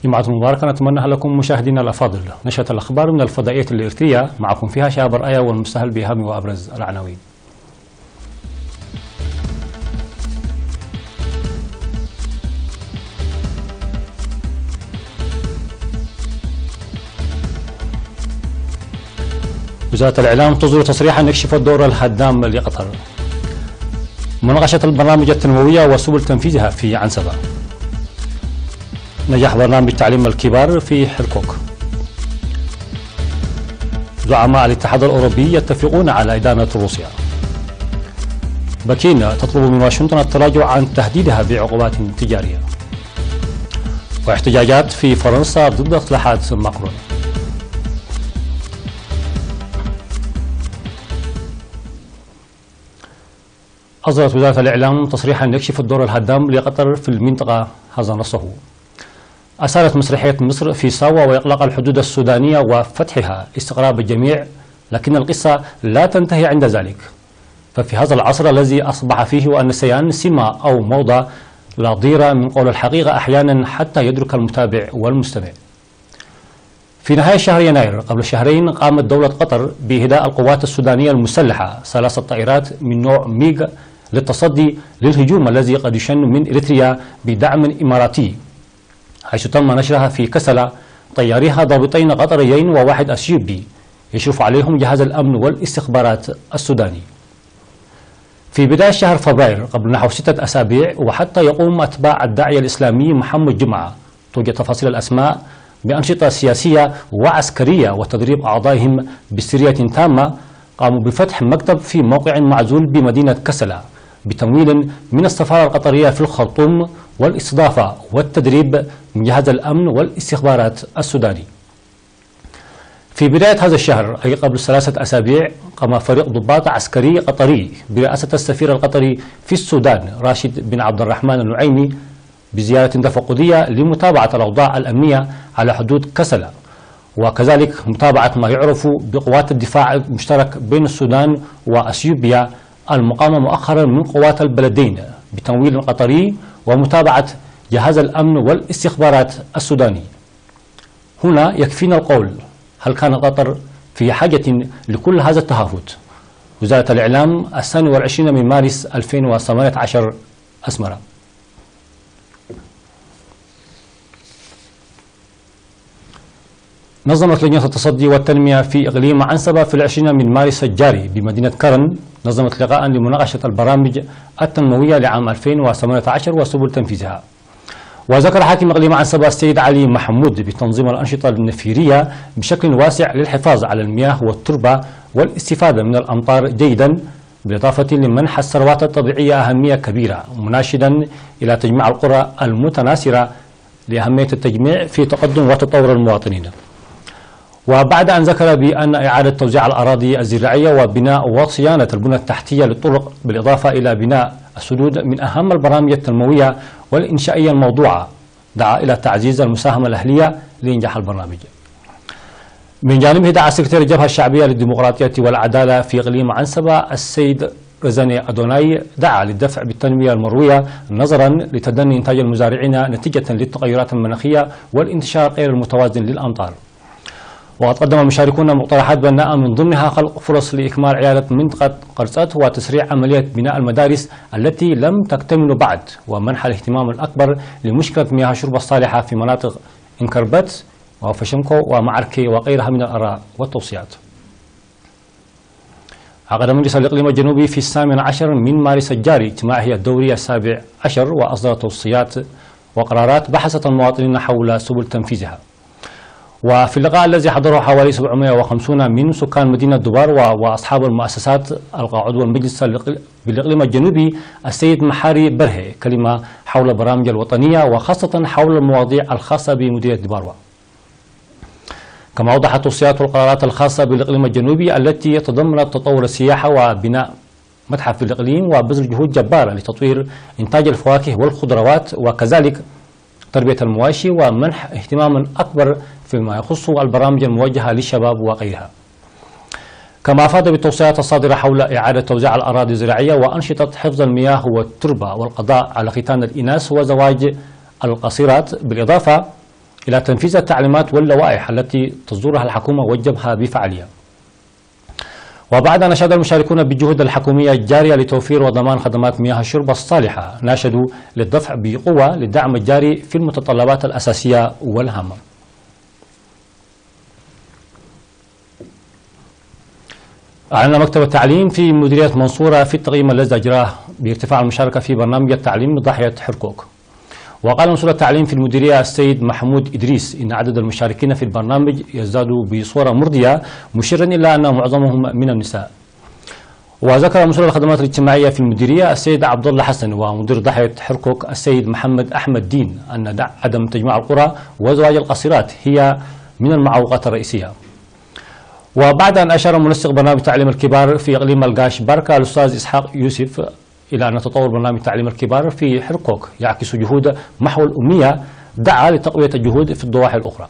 جمعة مباركة نتمناها لكم مشاهدينا الأفاضل. نشرة الأخبار من الفضائية الإرثية، معكم فيها شهاب الرأي والمستهل بأهم وأبرز العناوين. وزارة الإعلام تصدر تصريحا يكشف الدور الهدام لقطر. مناقشة البرامج التنموية وسبل تنفيذها في عنسبة. نجاح برنامج تعليم الكبار في حركوك. زعماء الاتحاد الأوروبي يتفقون على إدانة روسيا. بكين تطلب من واشنطن التراجع عن تهديدها بعقوبات تجارية. واحتجاجات في فرنسا ضد إصلاحات ماكرون. أصدرت وزارة الإعلام تصريحا يكشف الدور الهدام لقطر في المنطقة، هذا نصه. أثارت مسرحية مصر في ساوى وإغلاق الحدود السودانية وفتحها استقراب الجميع، لكن القصة لا تنتهي عند ذلك. ففي هذا العصر الذي أصبح فيه النسيان سمة أو موضة، لا ضير من قول الحقيقة أحيانا حتى يدرك المتابع والمستمع. في نهاية شهر يناير قبل شهرين قامت دولة قطر بإهداء القوات السودانية المسلحة 3 طائرات من نوع ميغ للتصدي للهجوم الذي قد يشن من إريتريا بدعم إماراتي، حيث تم نشرها في كسلة طياريها ضابطين قطريين وواحد أثيوبي يشرف عليهم جهاز الأمن والاستخبارات السوداني. في بداية شهر فبراير قبل نحو 6 أسابيع، وحتى يقوم أتباع الداعية الإسلامي محمد جمعة، توجد تفاصيل الأسماء بأنشطة سياسية وعسكرية وتدريب أعضائهم بسرية تامة، قاموا بفتح مكتب في موقع معزول بمدينة كسلة بتمويل من السفارة القطرية في الخرطوم والاستضافة والتدريب من جهاز الأمن والاستخبارات السوداني. في بداية هذا الشهر أي قبل 3 أسابيع قام فريق ضباط عسكري قطري برئاسة السفير القطري في السودان راشد بن عبد الرحمن النعيمي بزيارة تفقدية لمتابعة الأوضاع الأمنية على حدود كسلة، وكذلك متابعة ما يعرف بقوات الدفاع المشترك بين السودان وأثيوبيا المقامة مؤخرا من قوات البلدين بتمويل قطري، ومتابعة جهاز الأمن والاستخبارات السوداني. هنا يكفينا القول، هل كان قطر في حاجة لكل هذا التهافت؟ وزارة الإعلام 22 من مارس 2018 أسمرة. نظمت لجنة التصدي والتنمية في إقليم عنسبة في 20 من مارس الجاري بمدينة كرن نظمت لقاء لمناقشة البرامج التنموية لعام 2018 وسبل تنفيذها. وذكر حاكم إقليم عنسبة السيد علي محمود بتنظيم الأنشطة النفيرية بشكل واسع للحفاظ على المياه والتربة والاستفادة من الأمطار جيدا، بالإضافة لمنح الثروات الطبيعية أهمية كبيرة، مناشدا إلى تجميع القرى المتناثرة لأهمية التجميع في تقدم وتطور المواطنين. وبعد أن ذكر بأن إعادة توزيع الأراضي الزراعية وبناء وصيانة البنى التحتية للطرق بالإضافة إلى بناء السدود من أهم البرامج التنموية والإنشائية الموضوعة، دعا إلى تعزيز المساهمة الأهلية لإنجاح البرنامج. من جانبه دعا سكرتير الجبهة الشعبية للديمقراطية والعدالة في إقليم عنسبة السيد رزاني أدوناي، دعا للدفع بالتنمية المروية نظرا لتدني إنتاج المزارعين نتيجة للتغيرات المناخية والانتشار غير المتوازن للأمطار. وقد قدم المشاركون مقترحات بناءة من ضمنها خلق فرص لإكمال عيادة منطقة قرصات وتسريع عملية بناء المدارس التي لم تكتمل بعد، ومنح الاهتمام الأكبر لمشكلة مياه الشرب الصالحة في مناطق إنكربت وفشمكو ومعركي وغيرها من الآراء والتوصيات. عقد مجلس الإقليم الجنوبي في 18 من مارس الجاري اجتماعه الدوري 17 وأصدر توصيات وقرارات بحثت المواطنين حول سبل تنفيذها. وفي اللقاء الذي حضره حوالي 750 من سكان مدينة دوبار وأصحاب المؤسسات، ألقى عضو المجلس بالإقليم الجنوبي السيد محاري برهي كلمة حول البرامج الوطنية وخاصة حول المواضيع الخاصة بمديرية دوبار. كما أوضحت توصيات والقرارات الخاصة بالإقليم الجنوبي التي تضمنت تطور السياحة وبناء متحف في الإقليم وبذل جهود جبارة لتطوير إنتاج الفواكه والخضروات، وكذلك تربية المواشي ومنح اهتمام أكبر فيما يخص البرامج الموجهة للشباب وغيرها. كما أفاد بالتوصيات الصادرة حول إعادة توزيع الأراضي الزراعية وأنشطة حفظ المياه والتربة والقضاء على ختان الإناث وزواج القصيرات، بالإضافة إلى تنفيذ التعليمات واللوائح التي تصدرها الحكومة والجبهة بفعالية. وبعد أن أشاد المشاركون بالجهود الحكومية الجارية لتوفير وضمان خدمات مياه الشرب الصالحة، ناشدوا للدفع بقوة للدعم الجاري في المتطلبات الأساسية والهامة. أعلن مكتب التعليم في مديرية منصورة في التقييم الذي أجراه بارتفاع المشاركة في برنامج التعليم ضاحية حركوك. وقال مسؤول التعليم في المديرية السيد محمود إدريس إن عدد المشاركين في البرنامج يزداد بصورة مرضية، مشيرا إلى أن معظمهم من النساء. وذكر مسؤول الخدمات الاجتماعية في المديرية السيد عبد الله حسن ومدير ضاحية حركوك السيد محمد أحمد دين أن عدم تجميع القرى وزواج القاصرات هي من المعوقات الرئيسية. وبعد أن أشار منسق برنامج تعليم الكبار في إقليم القاش باركا الأستاذ إسحاق يوسف إلى أن تطور برنامج تعليم الكبار في حركوك يعكس جهود محو الأمية، دعا لتقوية الجهود في الضواحي الأخرى.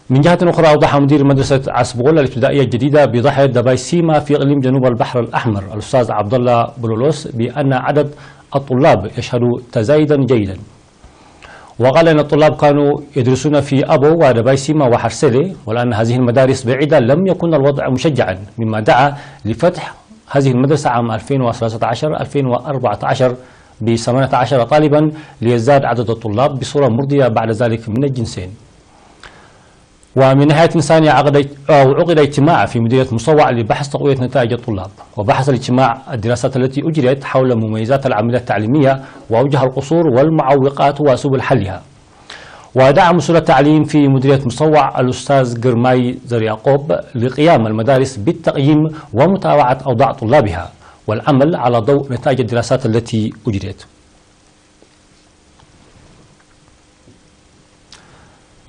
من جهة أخرى، أوضح مدير مدرسة عسبغول الابتدائية الجديدة بضاحية دبي سيما في إقليم جنوب البحر الأحمر الأستاذ عبد الله بولولوس بأن عدد الطلاب يشهد تزايدا جيدا. وقال أن الطلاب كانوا يدرسون في أبو ودبي سيما وحرسلي، ولأن هذه المدارس بعيدة لم يكن الوضع مشجعا، مما دعا لفتح هذه المدرسة عام 2013-2014 ب 18 طالبا ليزداد عدد الطلاب بصورة مرضية بعد ذلك من الجنسين. ومن ناحية ثانية عقد اجتماع في مديرية مصوع لبحث تقوية نتائج الطلاب، وبحث الاجتماع الدراسات التي أجريت حول مميزات العملية التعليمية وأوجه القصور والمعوقات وسبل حلها. ودعا مسؤول التعليم في مديرية مصوع الأستاذ قرماي زرياقوب لقيام المدارس بالتقييم ومتابعة أوضاع طلابها والعمل على ضوء نتائج الدراسات التي أجريت.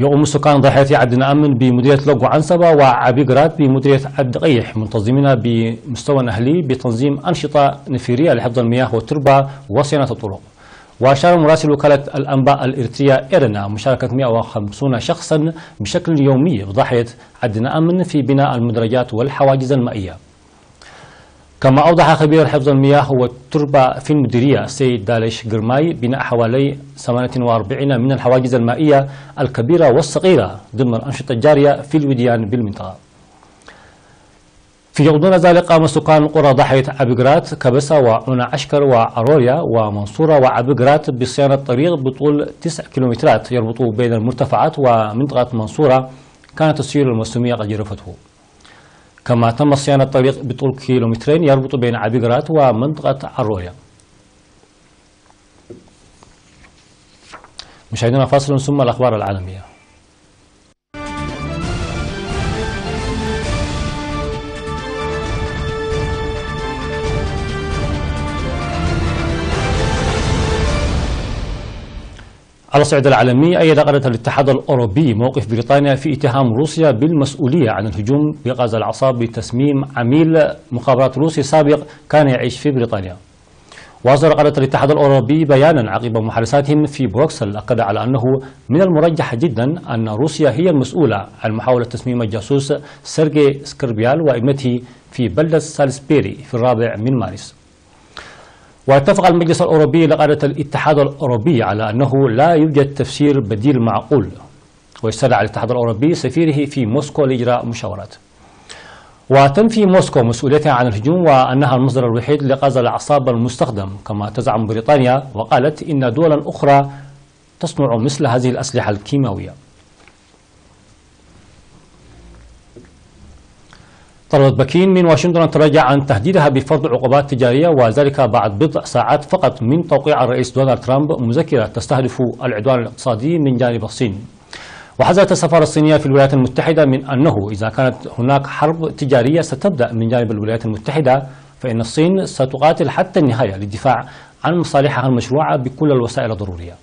يقوم سكان ضاحية عد نأمن بمديرية لوغو عنصبة وعبيقرات بمديرية عد قيح منتظمين بمستوى أهلي بتنظيم أنشطة نفيرية لحفظ المياه والتربة وصيانة الطرق. وأشار مراسل وكالة الأنباء الإريترية إيرنا مشاركة 150 شخصا بشكل يومي بضاحية عد نأمن في بناء المدرجات والحواجز المائية. كما أوضح خبير حفظ المياه والتربة في المديرية السيد دالش قرماي بناء حوالي 48 من الحواجز المائية الكبيرة والصغيرة ضمن الأنشطة الجارية في الوديان بالمنطقة. في غضون ذلك قام سكان قرى ضاحية عبيقرات كبسة وعنا عشكر وعروريا ومنصورة وعبيقرات بصيانة طريق بطول 9 كيلومترات يربط بين المرتفعات ومنطقة منصورة كانت السيول الموسمية قد جرفته. كما تم صيانة طريق بطول 2 كيلومترين يربط بين عبيقرات ومنطقة عروريا. مشاهدينا فاصل ثم الأخبار العالمية. على الصعيد العالمي، أيد قادة الاتحاد الأوروبي موقف بريطانيا في اتهام روسيا بالمسؤولية عن الهجوم بغاز الأعصاب بتسميم عميل مخابرات روسي سابق كان يعيش في بريطانيا. وأصدر قادة الاتحاد الأوروبي بيانا عقب محادثاتهم في بروكسل أكد على أنه من المرجح جدا أن روسيا هي المسؤولة عن محاولة تسميم الجاسوس سيرجي سكربيال وابنته في بلدة سالسبيري في 4 مارس. واتفق المجلس الأوروبي لقادة الاتحاد الأوروبي على أنه لا يوجد تفسير بديل معقول، ويستدعى الاتحاد الأوروبي سفيره في موسكو لإجراء مشاورات. وتنفي موسكو مسؤوليتها عن الهجوم وأنها المصدر الوحيد لغاز الأعصاب المستخدم كما تزعم بريطانيا، وقالت إن دولا أخرى تصنع مثل هذه الأسلحة الكيماوية. طلبت بكين من واشنطن أن تراجع عن تهديدها بفرض عقوبات تجارية، وذلك بعد بضع ساعات فقط من توقيع الرئيس دونالد ترامب مذكرة تستهدف العدوان الاقتصادي من جانب الصين. وحذرت السفارة الصينية في الولايات المتحدة من أنه إذا كانت هناك حرب تجارية ستبدأ من جانب الولايات المتحدة، فإن الصين ستقاتل حتى النهاية للدفاع عن مصالحها المشروعة بكل الوسائل الضرورية.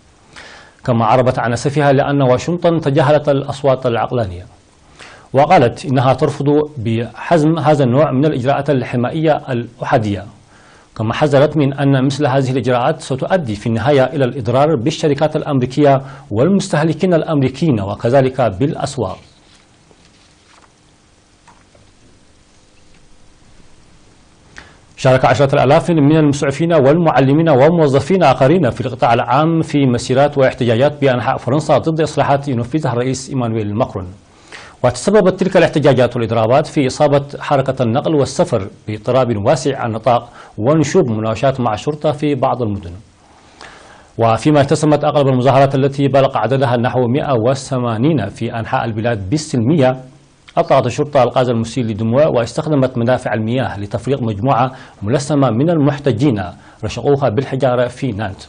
كما عربت عن أسفها لأن واشنطن تجاهلت الأصوات العقلانية، وقالت إنها ترفض بحزم هذا النوع من الإجراءات الحمائية الأحادية. كما حذرت من أن مثل هذه الإجراءات ستؤدي في النهاية إلى الإضرار بالشركات الأمريكية والمستهلكين الأمريكيين وكذلك بالأسواق. شارك 10,000 من المسعفين والمعلمين وموظفين آخرين في القطاع العام في مسيرات واحتجاجات بأنحاء فرنسا ضد إصلاحات ينفذها الرئيس إيمانويل ماكرون. وتسببت تلك الاحتجاجات والإضرابات في إصابة حركة النقل والسفر باضطراب واسع النطاق ونشوب مناوشات مع الشرطة في بعض المدن. وفيما اتسمت أغلب المظاهرات التي بلغ عددها نحو 180 في أنحاء البلاد بالسلمية، أطلقت الشرطة الغاز المسيل للدموع واستخدمت مدافع المياه لتفريغ مجموعة ملثمة من المحتجين رشقوها بالحجارة في نانت.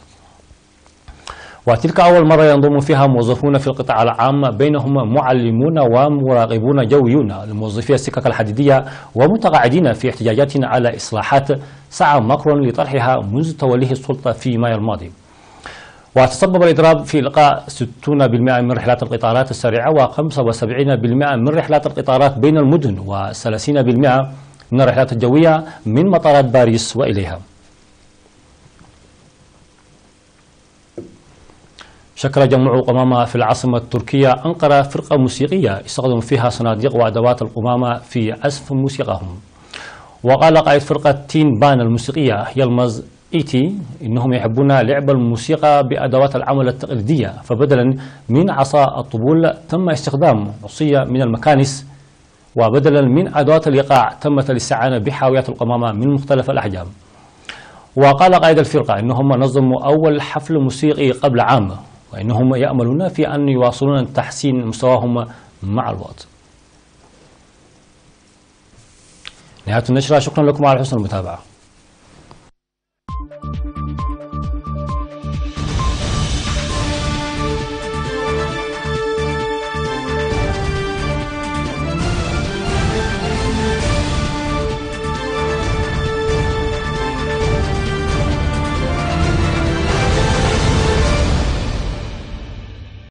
وتلك أول مرة ينضم فيها موظفون في القطاع العام بينهم معلمون ومراقبون جويون لموظفي السكك الحديدية ومتقاعدين في احتجاجات على إصلاحات سعى ماكرون لطرحها منذ توليه السلطة في مايو الماضي. وتسبب الإضراب في إلغاء 60% من رحلات القطارات السريعة و75% من رحلات القطارات بين المدن و30% من الرحلات الجوية من مطارات باريس وإليها. شكل جمع قمامة في العاصمة التركية أنقرة فرقة موسيقية يستخدم فيها صناديق وأدوات القمامة في عزف موسيقاهم. وقال قائد فرقة تين بان الموسيقية يلمز إيتي إنهم يحبون لعب الموسيقى بأدوات العمل التقليدية، فبدلا من عصا الطبول تم استخدام عصية من المكانس، وبدلا من أدوات الإيقاع تمت الاستعانة بحاويات القمامة من مختلف الأحجام. وقال قائد الفرقة إنهم نظموا أول حفل موسيقي قبل عام، وإنهم يأملون في أن يواصلون تحسين مستواهم مع الوقت. نهاية النشرة، شكرا لكم على حسن المتابعة.